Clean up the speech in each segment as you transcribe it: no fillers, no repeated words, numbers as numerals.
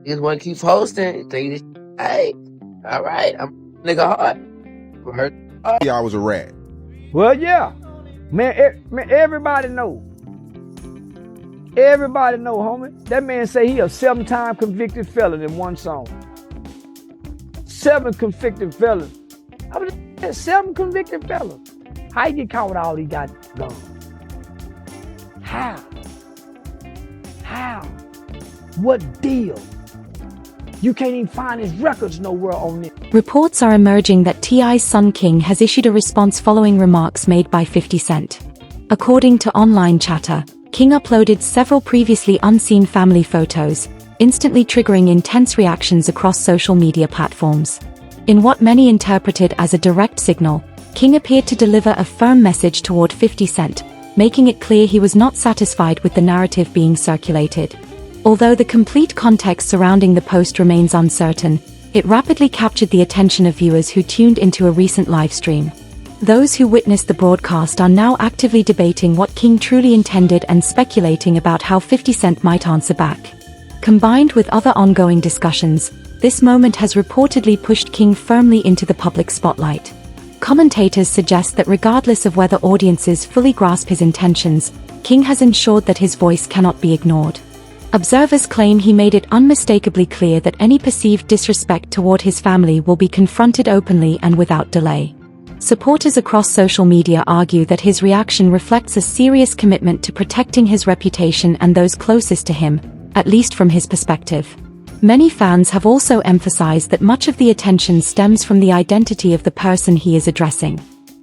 Just want to keep posting. Think this, hey, all right, I'm nigga hard. Hurt. I was a rat. Well, yeah. Man, everybody know. Everybody know, homie. That man say he a 7-time convicted felon in one song. 7 convicted felons. I mean, 7 convicted felons. How you get caught with all he got done? How? What deal? You can't even find his records nowhere on it. Reports are emerging that T.I.'s son King has issued a response following remarks made by 50 Cent. According to online chatter, King uploaded several previously unseen family photos, instantly triggering intense reactions across social media platforms. In what many interpreted as a direct signal, King appeared to deliver a firm message toward 50 Cent, making it clear he was not satisfied with the narrative being circulated. Although the complete context surrounding the post remains uncertain, it rapidly captured the attention of viewers who tuned into a recent live stream. Those who witnessed the broadcast are now actively debating what King truly intended and speculating about how 50 Cent might answer back. Combined with other ongoing discussions, this moment has reportedly pushed King firmly into the public spotlight. Commentators suggest that regardless of whether audiences fully grasp his intentions, King has ensured that his voice cannot be ignored. Observers claim he made it unmistakably clear that any perceived disrespect toward his family will be confronted openly and without delay. Supporters across social media argue that his reaction reflects a serious commitment to protecting his reputation and those closest to him, at least from his perspective. Many fans have also emphasized that much of the attention stems from the identity of the person he is addressing.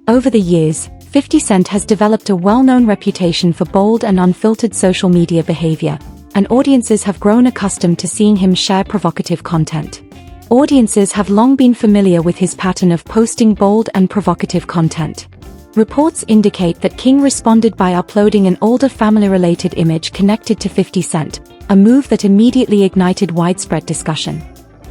Over the years, 50 Cent has developed a well-known reputation for bold and unfiltered social media behavior, and audiences have grown accustomed to seeing him share provocative content. Audiences have long been familiar with his pattern of posting bold and provocative content. Reports indicate that King responded by uploading an older family-related image connected to 50 Cent, a move that immediately ignited widespread discussion.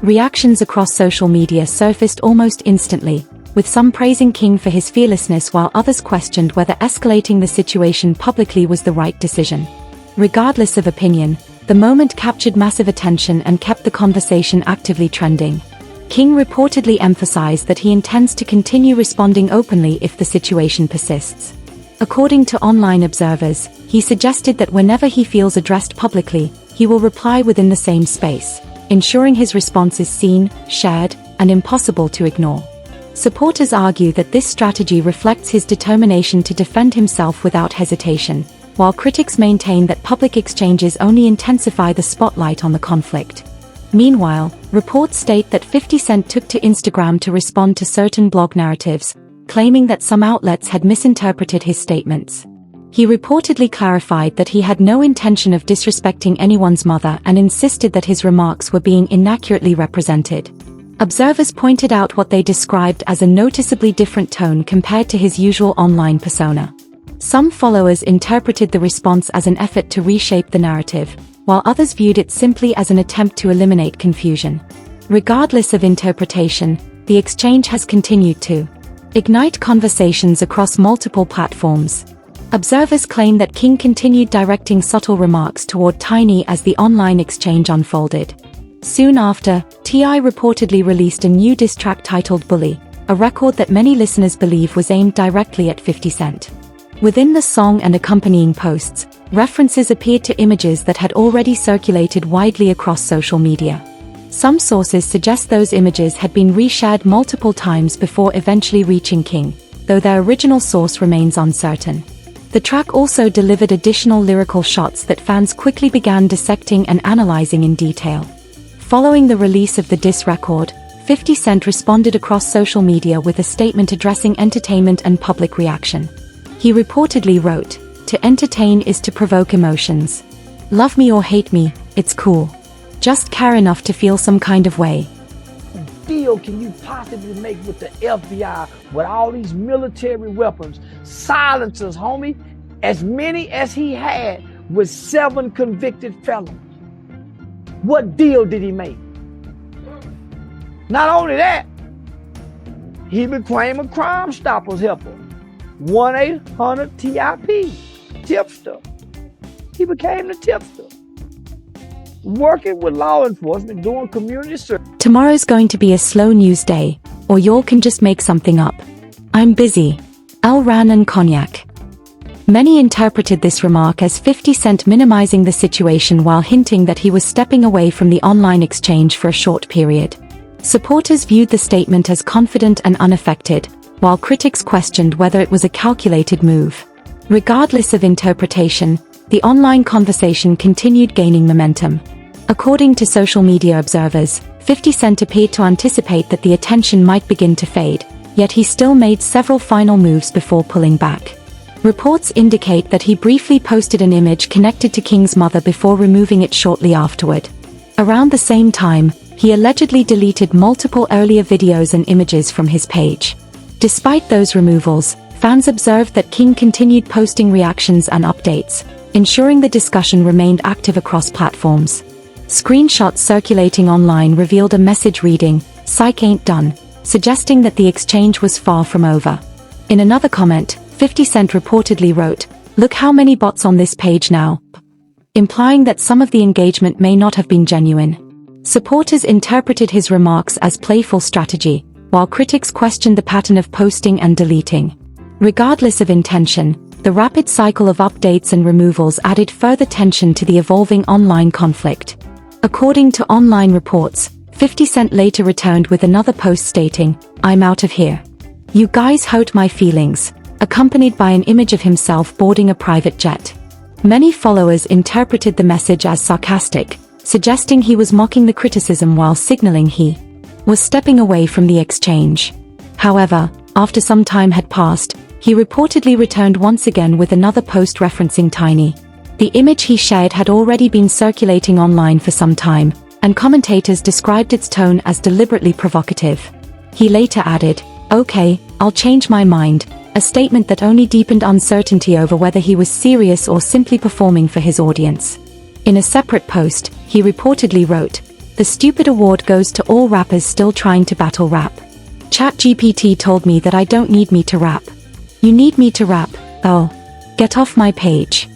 Reactions across social media surfaced almost instantly, with some praising King for his fearlessness while others questioned whether escalating the situation publicly was the right decision. Regardless of opinion, the moment captured massive attention and kept the conversation actively trending. King reportedly emphasized that he intends to continue responding openly if the situation persists. According to online observers, he suggested that whenever he feels addressed publicly, he will reply within the same space, ensuring his response is seen, shared, and impossible to ignore. Supporters argue that this strategy reflects his determination to defend himself without hesitation, while critics maintain that public exchanges only intensify the spotlight on the conflict. Meanwhile, reports state that 50 Cent took to Instagram to respond to certain blog narratives, claiming that some outlets had misinterpreted his statements. He reportedly clarified that he had no intention of disrespecting anyone's mother and insisted that his remarks were being inaccurately represented. Observers pointed out what they described as a noticeably different tone compared to his usual online persona. Some followers interpreted the response as an effort to reshape the narrative, while others viewed it simply as an attempt to eliminate confusion. Regardless of interpretation, the exchange has continued to ignite conversations across multiple platforms. Observers claim that King continued directing subtle remarks toward Tiny as the online exchange unfolded. Soon after, T.I. reportedly released a new diss track titled Bully, a record that many listeners believe was aimed directly at 50 Cent. Within the song and accompanying posts, references appeared to images that had already circulated widely across social media. Some sources suggest those images had been reshared multiple times before eventually reaching King, though their original source remains uncertain. The track also delivered additional lyrical shots that fans quickly began dissecting and analyzing in detail. Following the release of the diss record, 50 Cent responded across social media with a statement addressing entertainment and public reaction. He reportedly wrote, "To entertain is to provoke emotions. Love me or hate me, it's cool. Just care enough to feel some kind of way." What deal can you possibly make with the FBI with all these military weapons, silencers, homie, as many as he had with 7 convicted felons? What deal did he make? Not only that, he became a Crime Stoppers helper. 1-800-TIP, tipster. He became the tipster. working with law enforcement, doing community service. Tomorrow's going to be a slow news day, or y'all can just make something up. I'm busy. Al Ran and Cognac. Many interpreted this remark as 50 Cent minimizing the situation while hinting that he was stepping away from the online exchange for a short period. Supporters viewed the statement as confident and unaffected, while critics questioned whether it was a calculated move. Regardless of interpretation, the online conversation continued gaining momentum. According to social media observers, 50 Cent appeared to anticipate that the attention might begin to fade, yet he still made several final moves before pulling back. Reports indicate that he briefly posted an image connected to King's mother before removing it shortly afterward. Around the same time, he allegedly deleted multiple earlier videos and images from his page. Despite those removals, fans observed that King continued posting reactions and updates, ensuring the discussion remained active across platforms. Screenshots circulating online revealed a message reading, "Psych ain't done," suggesting that the exchange was far from over. In another comment, 50 Cent reportedly wrote, "Look how many bots on this page now," implying that some of the engagement may not have been genuine. Supporters interpreted his remarks as playful strategy, while critics questioned the pattern of posting and deleting. Regardless of intention, the rapid cycle of updates and removals added further tension to the evolving online conflict. According to online reports, 50 Cent later returned with another post stating, "I'm out of here. You guys hurt my feelings," accompanied by an image of himself boarding a private jet. Many followers interpreted the message as sarcastic, suggesting he was mocking the criticism while signaling he was stepping away from the exchange. However, after some time had passed, he reportedly returned once again with another post referencing Tiny. The image he shared had already been circulating online for some time, and commentators described its tone as deliberately provocative. He later added, "Okay, I'll change my mind," a statement that only deepened uncertainty over whether he was serious or simply performing for his audience. In a separate post, he reportedly wrote, "The stupid award goes to all rappers still trying to battle rap. ChatGPT told me that I don't need me to rap. You need me to rap, oh. Get off my page."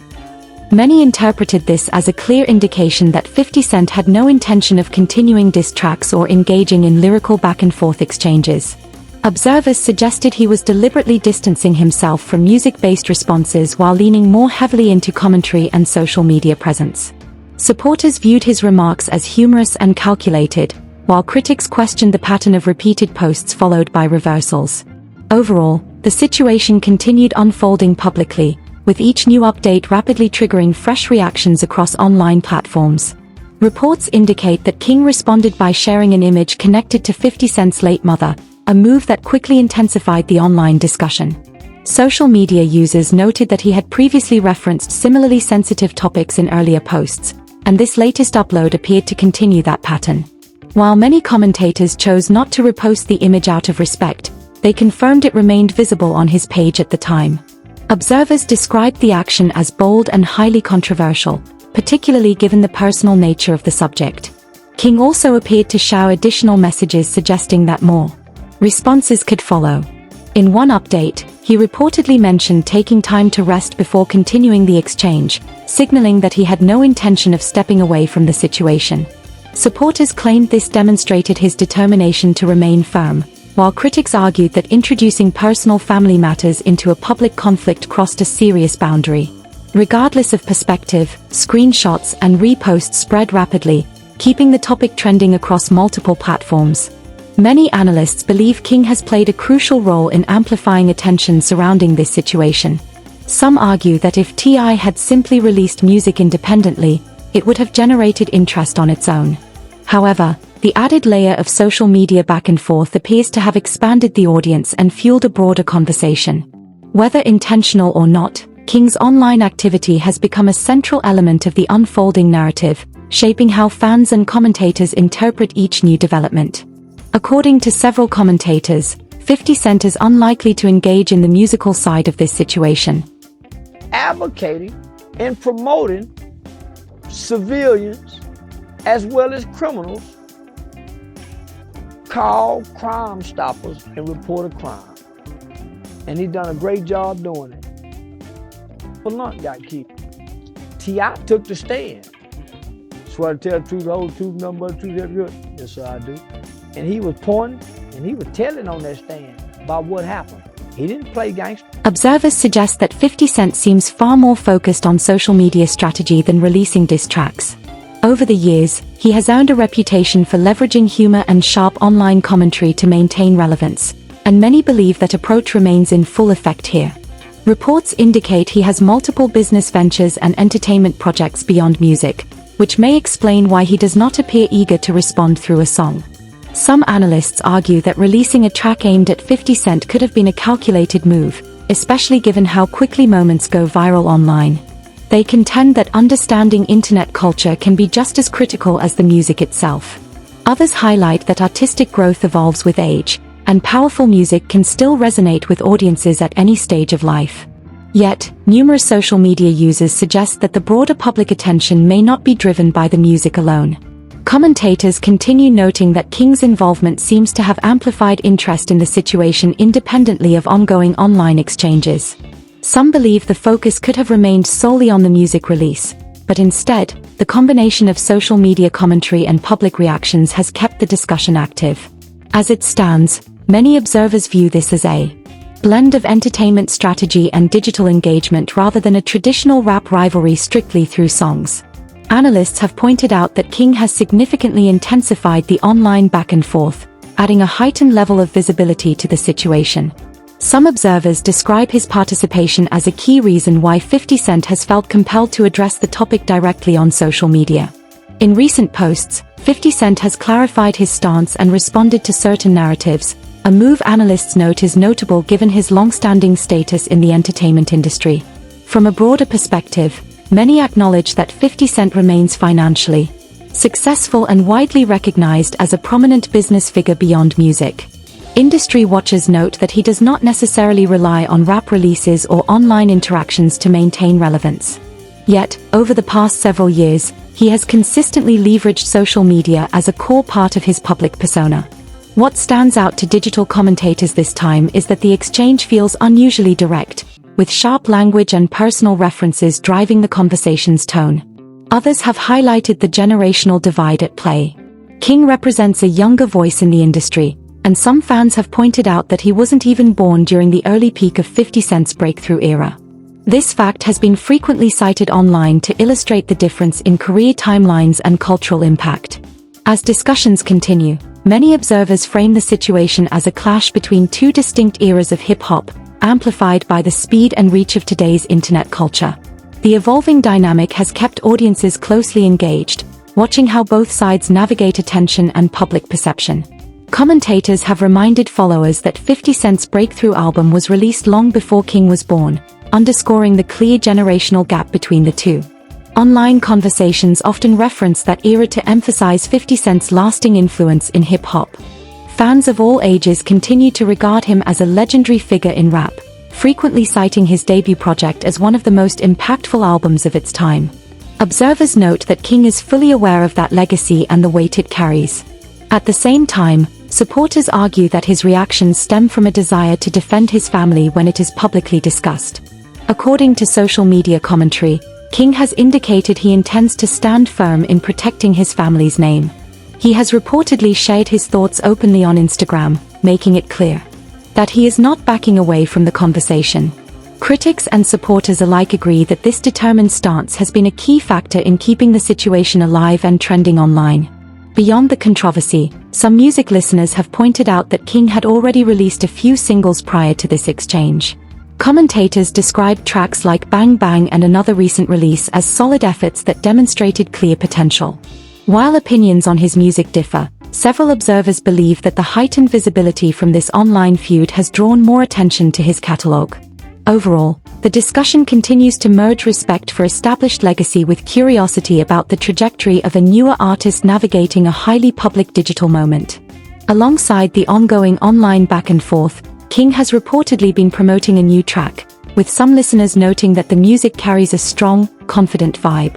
Many interpreted this as a clear indication that 50 Cent had no intention of continuing diss tracks or engaging in lyrical back-and-forth exchanges. Observers suggested he was deliberately distancing himself from music-based responses while leaning more heavily into commentary and social media presence. Supporters viewed his remarks as humorous and calculated, while critics questioned the pattern of repeated posts followed by reversals. Overall, the situation continued unfolding publicly, with each new update rapidly triggering fresh reactions across online platforms. Reports indicate that King responded by sharing an image connected to 50 Cent's late mother, a move that quickly intensified the online discussion. Social media users noted that he had previously referenced similarly sensitive topics in earlier posts, and this latest upload appeared to continue that pattern. While many commentators chose not to repost the image out of respect, they confirmed it remained visible on his page at the time. Observers described the action as bold and highly controversial, particularly given the personal nature of the subject. King also appeared to shower additional messages suggesting that more responses could follow. In one update, he reportedly mentioned taking time to rest before continuing the exchange, signaling that he had no intention of stepping away from the situation. Supporters claimed this demonstrated his determination to remain firm, while critics argued that introducing personal family matters into a public conflict crossed a serious boundary. Regardless of perspective, screenshots and reposts spread rapidly, keeping the topic trending across multiple platforms. Many analysts believe King has played a crucial role in amplifying attention surrounding this situation. Some argue that if T.I. had simply released music independently, it would have generated interest on its own. However, the added layer of social media back and forth appears to have expanded the audience and fueled a broader conversation. Whether intentional or not, King's online activity has become a central element of the unfolding narrative, shaping how fans and commentators interpret each new development. According to several commentators, 50 Cent is unlikely to engage in the musical side of this situation. Advocating and promoting civilians as well as criminals call Crime Stoppers and report a crime. And he done a great job doing it. Blunt got killed. T.I. took the stand. swear to tell the truth, the whole truth, nothing but the truth, ever good. Yes, sir, I do. And he was pointing, and he was telling on that stand about what happened. He didn't play gangster. Observers suggest that 50 Cent seems far more focused on social media strategy than releasing diss tracks. Over the years, he has earned a reputation for leveraging humor and sharp online commentary to maintain relevance, and many believe that approach remains in full effect here. Reports indicate he has multiple business ventures and entertainment projects beyond music, which may explain why he does not appear eager to respond through a song. Some analysts argue that releasing a track aimed at 50 Cent could have been a calculated move, especially given how quickly moments go viral online. They contend that understanding internet culture can be just as critical as the music itself. Others highlight that artistic growth evolves with age, and powerful music can still resonate with audiences at any stage of life. Yet, numerous social media users suggest that the broader public attention may not be driven by the music alone. Commentators continue noting that King's involvement seems to have amplified interest in the situation independently of ongoing online exchanges. Some believe the focus could have remained solely on the music release, but instead, the combination of social media commentary and public reactions has kept the discussion active. As it stands, many observers view this as a blend of entertainment strategy and digital engagement rather than a traditional rap rivalry strictly through songs. Analysts have pointed out that King has significantly intensified the online back and forth, adding a heightened level of visibility to the situation. Some observers describe his participation as a key reason why 50 Cent has felt compelled to address the topic directly on social media. In recent posts, 50 Cent has clarified his stance and responded to certain narratives, a move analysts note is notable given his long-standing status in the entertainment industry. From a broader perspective, many acknowledge that 50 Cent remains financially successful and widely recognized as a prominent business figure beyond music. Industry watchers note that he does not necessarily rely on rap releases or online interactions to maintain relevance. Yet, over the past several years, he has consistently leveraged social media as a core part of his public persona. What stands out to digital commentators this time is that the exchange feels unusually direct, with sharp language and personal references driving the conversation's tone. Others have highlighted the generational divide at play. King represents a younger voice in the industry, and some fans have pointed out that he wasn't even born during the early peak of 50 Cent's breakthrough era. This fact has been frequently cited online to illustrate the difference in career timelines and cultural impact. As discussions continue, many observers frame the situation as a clash between two distinct eras of hip-hop, amplified by the speed and reach of today's internet culture. The evolving dynamic has kept audiences closely engaged, watching how both sides navigate attention and public perception. Commentators have reminded followers that 50 Cent's breakthrough album was released long before King was born, underscoring the clear generational gap between the two. Online conversations often reference that era to emphasize 50 Cent's lasting influence in hip-hop. Fans of all ages continue to regard him as a legendary figure in rap, frequently citing his debut project as one of the most impactful albums of its time. Observers note that King is fully aware of that legacy and the weight it carries. At the same time, supporters argue that his reactions stem from a desire to defend his family when it is publicly discussed. According to social media commentary, King has indicated he intends to stand firm in protecting his family's name. He has reportedly shared his thoughts openly on Instagram, making it clear that he is not backing away from the conversation. Critics and supporters alike agree that this determined stance has been a key factor in keeping the situation alive and trending online. Beyond the controversy, some music listeners have pointed out that King had already released a few singles prior to this exchange. Commentators described tracks like Bang Bang and another recent release as solid efforts that demonstrated clear potential. While opinions on his music differ, several observers believe that the heightened visibility from this online feud has drawn more attention to his catalog. Overall, the discussion continues to merge respect for established legacy with curiosity about the trajectory of a newer artist navigating a highly public digital moment. Alongside the ongoing online back and forth, King has reportedly been promoting a new track, with some listeners noting that the music carries a strong, confident vibe.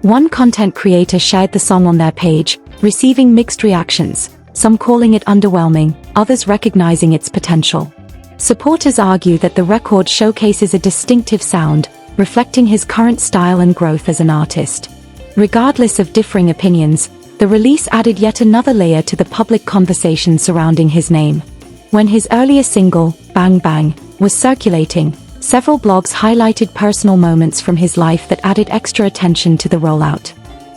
One content creator shared the song on their page, receiving mixed reactions, some calling it underwhelming, others recognizing its potential. Supporters argue that the record showcases a distinctive sound, reflecting his current style and growth as an artist. Regardless of differing opinions, the release added yet another layer to the public conversation surrounding his name. When his earlier single, Bang Bang, was circulating, several blogs highlighted personal moments from his life that added extra attention to the rollout.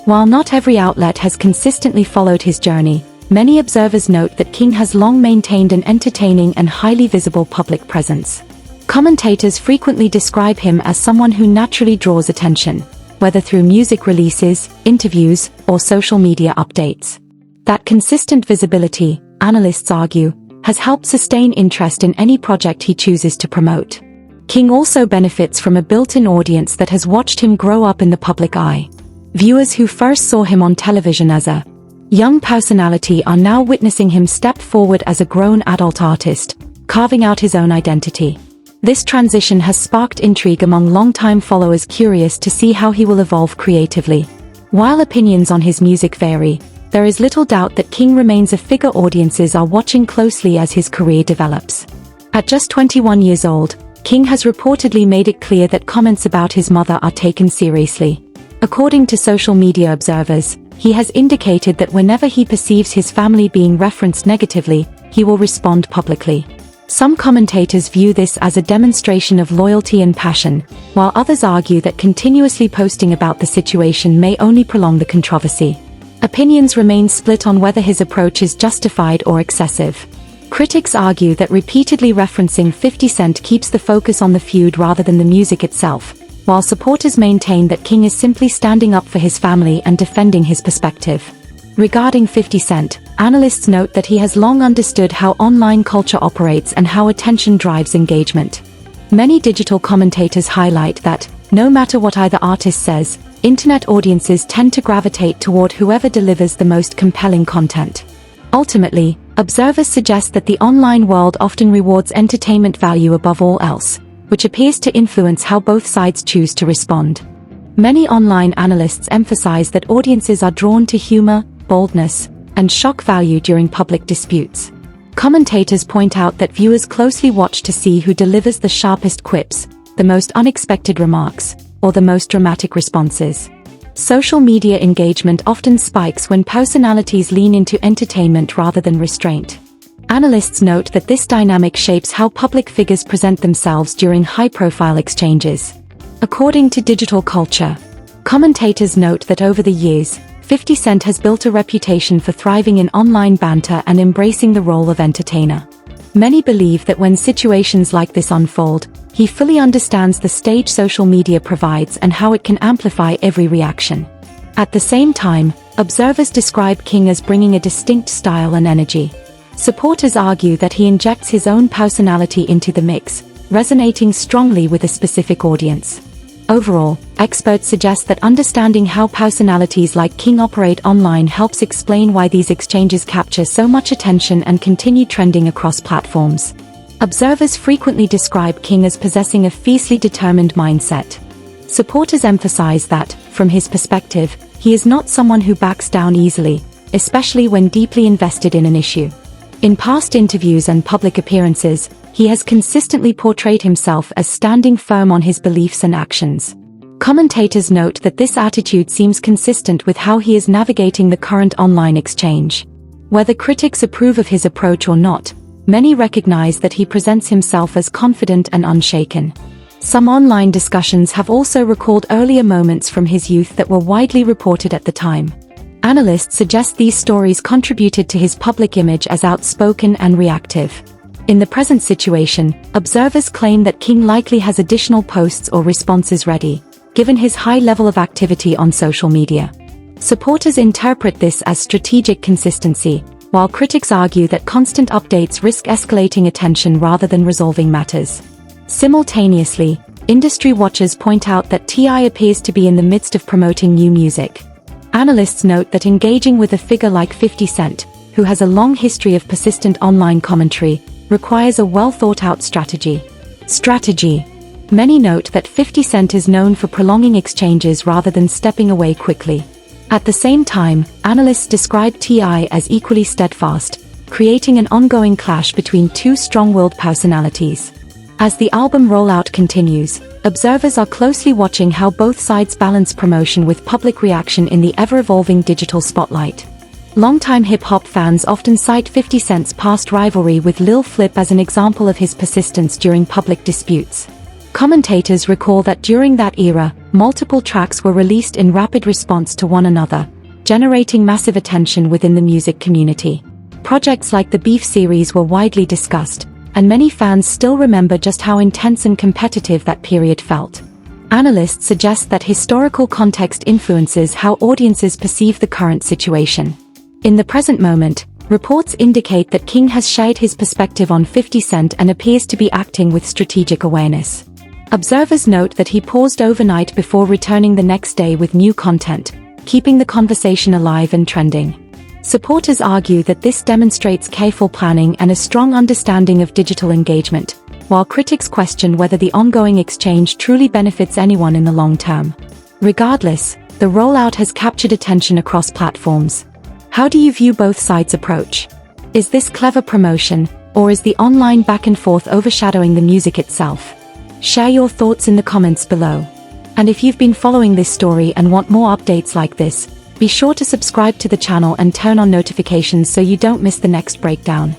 While not every outlet has consistently followed his journey, many observers note that King has long maintained an entertaining and highly visible public presence. Commentators frequently describe him as someone who naturally draws attention, whether through music releases, interviews, or social media updates. That consistent visibility, analysts argue, has helped sustain interest in any project he chooses to promote. King also benefits from a built-in audience that has watched him grow up in the public eye. Viewers who first saw him on television as a young personality are now witnessing him step forward as a grown adult artist, carving out his own identity. This transition has sparked intrigue among longtime followers curious to see how he will evolve creatively. While opinions on his music vary, there is little doubt that King remains a figure audiences are watching closely as his career develops. At just 21 years old, King has reportedly made it clear that comments about his mother are taken seriously. According to social media observers, he has indicated that whenever he perceives his family being referenced negatively, he will respond publicly. Some commentators view this as a demonstration of loyalty and passion, while others argue that continuously posting about the situation may only prolong the controversy. Opinions remain split on whether his approach is justified or excessive. Critics argue that repeatedly referencing 50 Cent keeps the focus on the feud rather than the music itself, while supporters maintain that King is simply standing up for his family and defending his perspective. Regarding 50 Cent, analysts note that he has long understood how online culture operates and how attention drives engagement. Many digital commentators highlight that, no matter what either artist says, internet audiences tend to gravitate toward whoever delivers the most compelling content. Ultimately, observers suggest that the online world often rewards entertainment value above all else, which appears to influence how both sides choose to respond. Many online analysts emphasize that audiences are drawn to humor, boldness, and shock value during public disputes. Commentators point out that viewers closely watch to see who delivers the sharpest quips, the most unexpected remarks, or the most dramatic responses. Social media engagement often spikes when personalities lean into entertainment rather than restraint. Analysts note that this dynamic shapes how public figures present themselves during high-profile exchanges. According to Digital Culture, commentators note that over the years, 50 Cent has built a reputation for thriving in online banter and embracing the role of entertainer. Many believe that when situations like this unfold, he fully understands the stage social media provides and how it can amplify every reaction. At the same time, observers describe King as bringing a distinct style and energy. Supporters argue that he injects his own personality into the mix, resonating strongly with a specific audience. Overall, experts suggest that understanding how personalities like King operate online helps explain why these exchanges capture so much attention and continue trending across platforms. Observers frequently describe King as possessing a fiercely determined mindset. Supporters emphasize that, from his perspective, he is not someone who backs down easily, especially when deeply invested in an issue. In past interviews and public appearances, he has consistently portrayed himself as standing firm on his beliefs and actions. Commentators note that this attitude seems consistent with how he is navigating the current online exchange. Whether critics approve of his approach or not, many recognize that he presents himself as confident and unshaken. Some online discussions have also recalled earlier moments from his youth that were widely reported at the time. Analysts suggest these stories contributed to his public image as outspoken and reactive. In the present situation, observers claim that King likely has additional posts or responses ready, given his high level of activity on social media. Supporters interpret this as strategic consistency, while critics argue that constant updates risk escalating attention rather than resolving matters. Simultaneously, industry watchers point out that T.I. appears to be in the midst of promoting new music. Analysts note that engaging with a figure like 50 Cent, who has a long history of persistent online commentary, requires a well-thought-out strategy. Many note that 50 Cent is known for prolonging exchanges rather than stepping away quickly. At the same time, analysts describe T.I. as equally steadfast, creating an ongoing clash between two strong-willed personalities. As the album rollout continues, observers are closely watching how both sides balance promotion with public reaction in the ever-evolving digital spotlight. Longtime hip-hop fans often cite 50 Cent's past rivalry with Lil Flip as an example of his persistence during public disputes. Commentators recall that during that era, multiple tracks were released in rapid response to one another, generating massive attention within the music community. Projects like the Beef series were widely discussed, and many fans still remember just how intense and competitive that period felt. Analysts suggest that historical context influences how audiences perceive the current situation. In the present moment, reports indicate that King has shared his perspective on 50 Cent and appears to be acting with strategic awareness. Observers note that he paused overnight before returning the next day with new content, keeping the conversation alive and trending. Supporters argue that this demonstrates careful planning and a strong understanding of digital engagement, while critics question whether the ongoing exchange truly benefits anyone in the long term. Regardless, the rollout has captured attention across platforms. How do you view both sides' approach? Is this clever promotion, or is the online back and forth overshadowing the music itself? Share your thoughts in the comments below. And if you've been following this story and want more updates like this, be sure to subscribe to the channel and turn on notifications so you don't miss the next breakdown.